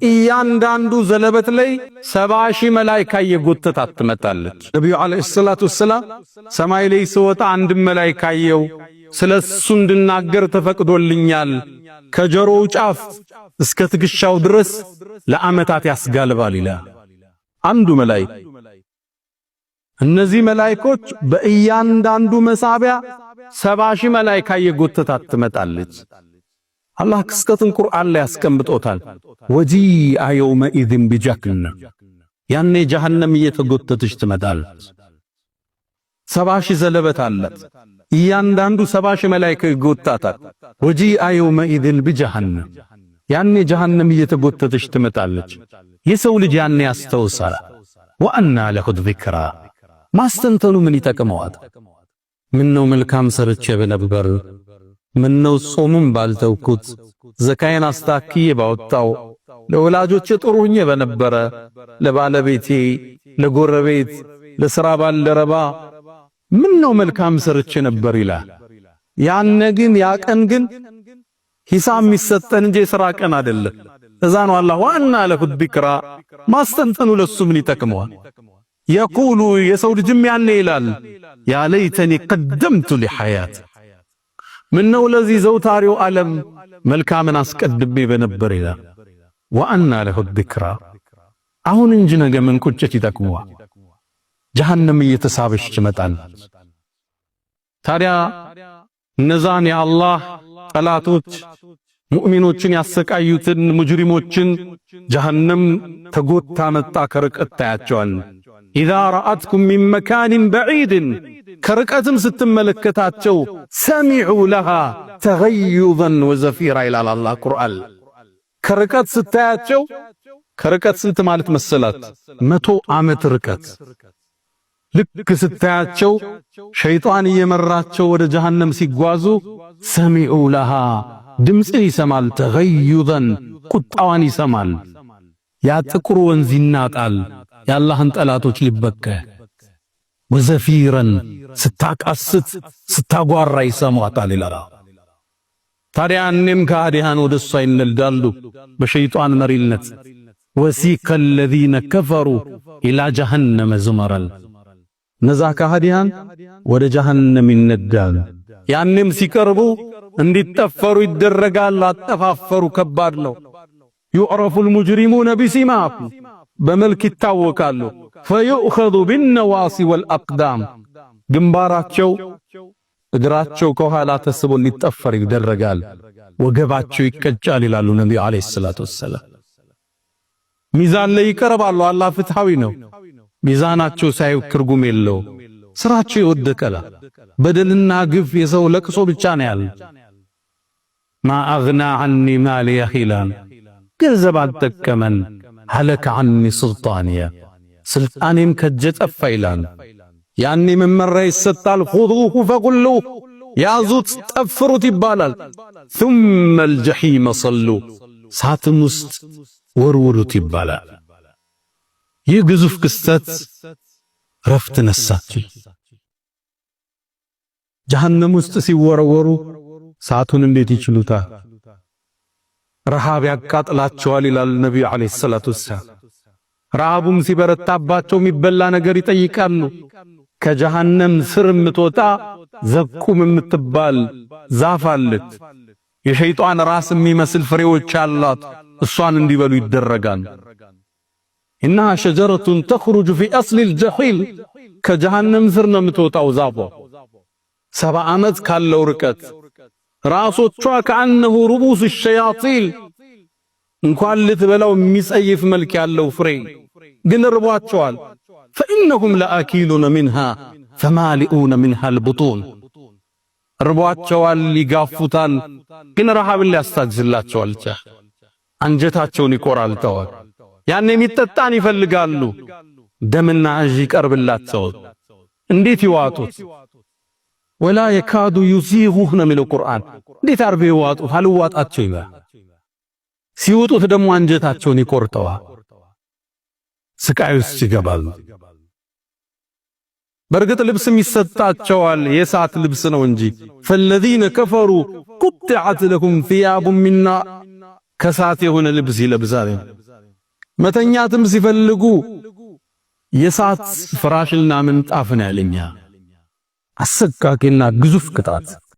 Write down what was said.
እያንዳንዱ ዘለበት ላይ 70,000 መላእክት እየጎተታት ትመጣለች። ነብዩ አለይሂ ሰላቱ ወሰላም ሰማይ ላይ ሲወጣ አንድ መላእክት አየው፣ ስለሱ እንድናገር ተፈቅዶልኛል፣ ከጆሮው ጫፍ እስከ ትግሻው ድረስ ለዓመታት ያስጋልባል ይላል አንዱ መላእክት። እነዚህ መላእክቶች በእያንዳንዱ መሳቢያ 70,000 መላእክት እየጎተታት ትመጣለች። አላህ ክስተቱን ቁርአን ላይ ያስቀምጦታል። ወጂአ የውመኢዝን ቢጀሃነም፣ ያኔ ጀሃነም እየተጎተተች ትመጣለች። 70,000 ዘለበት አላት። እያንዳንዱ 70,000 መላእክት ይጎታታል። ወጂአ የውመኢዝን ቢጀሃነም፣ ያኔ ጀሃነም እየተጎተተች ትመጣለች። የሰው ልጅ ያኔ ያስተውሳል። ወአና ለሁ ዚክራ፣ ማስተንተኑ ምን ይጠቅመዋል? ምነው መልካም ሰርቼ በነበር፣ ምነው ጾሙን ባልተውኩት፣ ዘካዬን አስታክዬ ባወጣው፣ ለወላጆቼ ጥሩ ሆኜ በነበረ፣ ለባለቤቴ፣ ለጎረቤት፣ ለሥራ ባልደረባ ምነው መልካም ሰርቼ ነበር ይላል። ያነ ግን ያቀን ግን ሂሳብ የሚሰጠን እንጂ የሥራ ቀን አይደለም። እዛ ነው አላህ ወአና ለሁ ዚክራ፣ ማስተንተኑ ለሱ ምን ይጠቅመዋል? የቁሉ የሰው ልጅም ያኔ ይላል ያ ለይተኒ ቀደምቱ ሊሐያት፣ ምነው ለዚህ ዘውታሪው ዓለም መልካምን አስቀድሜ በነበር ይላል። ወአና ለሁ ዚክራ፣ አሁን እንጂ ነገ ምን ቁጭት ይጠቅመዋል? ጀሃነም እየተሳበች ትመጣለች። ታዲያ እነዛን የአላህ ጠላቶች ሙእሚኖችን ያሰቃዩትን ሙጅሪሞችን ጀሃነም ተጎታ መጣ ከርቀት ታያቸዋል። ኢዛ ረአትኩም ሚን መካኒን በዒድን፣ ከርቀትም ስትመለከታቸው ሰሚዑ ለሃ ተገዩዘን ወዘፊራ ይላል አላህ ቁርአን። ከርቀት ስታያቸው፣ ከርቀት ስንት ማለት መሰላት? 100 ዓመት ርቀት። ልክ ስታያቸው ሸይጣን እየመራቸው ወደ ጀሃነም ሲጓዙ ሰሚዑ ለሃ ድምፅን ይሰማል፣ ተገዩዘን ቁጣዋን ይሰማል። ያ ጥቁር ወንዝ ይናጣል የአላህን ጠላቶች ሊበከ፣ ወዘፊረን ስታቃስት ስታጓራ ይሰማታል ይላል። ታዲያ እኔም ከሃዲያን ወደ እሷ ይነዳሉ በሸይጣን መሪነት። ወሲከ الذين كفروا إلى جهنم زمرا፣ እነዛ ከሃዲያን ወደ ጀሃነም ይነዳሉ። ያንም ሲቀርቡ እንዲጠፈሩ ይደረጋል። አጠፋፈሩ ከባድ ነው። يعرف المجرمون بسيماهم፣ በመልክ ይታወቃሉ። فيؤخذ بالنواصي والأقدام፣ ግንባራቸው እግራቸው ከኋላ ተስቦ ሊጠፈር ይደረጋል። ወገባቸው ይቀጫል ይላሉ ነብዩ አለይሂ ሰላቱ ወሰለም። ሚዛን ላይ ይቀርባሉ። አላህ ፍትሃዊ ነው። ሚዛናቸው ሳይው ትርጉም የለው። ስራቸው ይወደቀላ። በደልና ግፍ የሰው ለቅሶ ብቻ ነው ያለ። ማ አግና ዐኒ ማሊየ ኺላን፣ ገንዘብ አልጠቀመን። ሀለከ ዐኒ ሱልጣንየ፣ ስልጣኔም ከእጄ ጠፋ ይላል። ያኔ መመሪያ ይሰጣል። ኹዙሁ ፈጉሉሁ፣ ያዙት ጠፍሩት ይባላል። ثم الجحيم صلوا፣ ሳትም ውስጥ ወርውሩት ይባላል። ይህ ግዙፍ ክስተት ረፍት ነሳቸው። ጀሃነም ውስጥ ሲወረወሩ ሰዓቱን እንዴት ይችሉታል? ረሃብ ያቃጥላቸዋል ይላል ነብዩ አለይሂ ሰላቱ ወሰላም። ረሃቡም ሲበረታባቸው የሚበላ ነገር ይጠይቃሉ። ከጀሃነም ስር የምትወጣ ዘቁም የምትባል ዛፍ አለች። የሸይጣን ራስ የሚመስል ፍሬዎች አሏት። እሷን እንዲበሉ ይደረጋል። እና ሸጀረቱን ተኽሩጁ ፊ አስሊል ጀሒም፣ ከጀሃነም ስር ነው የምትወጣው ዛፏ። 70 ዓመት ካለው ርቀት ራሶቿ ከአነሁ ሩቡስ ሸያጢን፣ እንኳን ልትበላው የሚጸይፍ መልክ ያለው ፍሬ ግን ርቧቸዋል። ፈኢነሁም ለአኪሉነ ሚንሃ ፈማሊኡነ ሚንሃ አልቡጡን፣ ርቧቸዋል፣ ይጋፉታል፣ ግን ረሃብን ሊያስታግዝላቸው አልቻለም። አንጀታቸውን ይቆራልተዋል። ያን የሚጠጣን ይፈልጋሉ። ደምና እዥ ይቀርብላቸዋል። እንዴት ይዋጡት? ወላ የካዱ ዩሲጉህ ነው የሚለው ቁርአን። እንዴት አርቤ ይዋጡ? አልዋጣቸው ይላል። ሲውጡት ደግሞ አንጀታቸውን ይቆርጠዋል። ስቃይ ውስጥ ይገባሉ። በርግጥ ልብስም ይሰጣቸዋል፣ የእሳት ልብስ ነው እንጂ። فالذين كفروا قطعت لهم ثياب من نار፣ ከሳት የሆነ ልብስ ይለብሳል። መተኛትም ሲፈልጉ የሳት ፍራሽና ምንጣፍን ያለኛ። አሰቃቂና ግዙፍ ቅጣት።